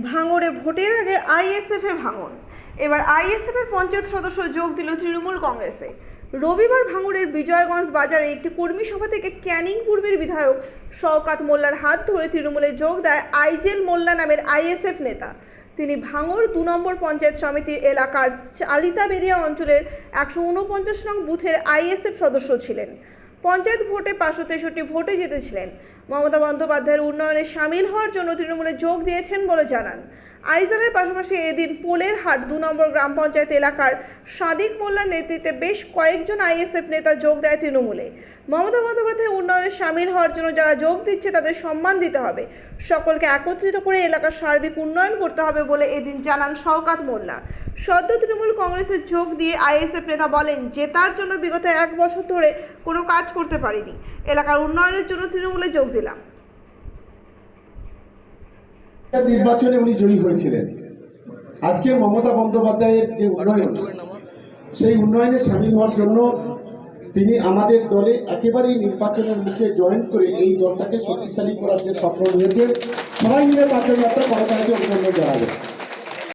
ভাঙড়ে ভোটের আগে আইএসএফ এ ভাঙন। এবার আইএসএফ এর পঞ্চায়েত সদস্য যোগ দিল তৃণমূল কংগ্রেসে। রবিবার ভাঙড়ের বিজয়গঞ্জ বাজারে একটি কর্মী সভা থেকে ক্যানিং পূর্বের বিধায়ক শওকাত মোল্লার হাত ধরে তৃণমূলে যোগ দেয় আইজেল মোল্লা নামের আইএসএফ নেতা। তিনি ভাঙড় 2 নম্বর পঞ্চায়েত সমিতির এলাকার চালিতাবেরিয়া অঞ্চলের 149 নং বুথের আইএসএফ সদস্য ছিলেন। পঞ্চায়েত ভোটে 563 ভোটে জিতেছিলেন। মমতা বন্দ্যোপাধ্যায়ের উন্নয়নে সামিল হওয়ার জন্য তৃণমূলে যোগ দিয়েছেন বলে জানান। আইজলের পাশাপাশি এদিন পোলের হাট 2 নম্বর গ্রাম পঞ্চায়েত এলাকার সাদিক মোল্লার নেতৃত্বে বেশ কয়েকজন আইএসএফ নেতা যোগ দেয় তৃণমূলে। মমতা বন্দ্যোপাধ্যায়ের উন্নয়নে সামিল হওয়ার জন্য যারা যোগ দিচ্ছে তাদের সম্মান দিতে হবে, সকলকে একত্রিত করে এলাকার সার্বিক উন্নয়ন করতে হবে বলে এদিন জানান শওকাত মোল্লা। সদ্য তৃণমূল কংগ্রেসে যোগ দিয়ে আইএসএফ নেতা বলেন, জেতার জন্য বিগত 1 বছর ধরে কোনো কাজ করতে পারিনি, এলাকার উন্নয়নের জন্য তৃণমূলে যোগ দিলাম। নির্বাচনে উনি জয়ী হয়েছিলেন। আজকে মমতা বন্দ্যোপাধ্যায়ের যে উন্নয়ন, সেই উন্নয়নে সামিল হওয়ার জন্য তিনি আমাদের দলে একেবারেই নির্বাচনের মুখে জয়েন করে এই দলটাকে শক্তিশালী করার যে স্বপ্ন নিয়েছেন, সবাই মিলে তার জন্য একটা করতালিতে অভিনন্দন জানাবেন।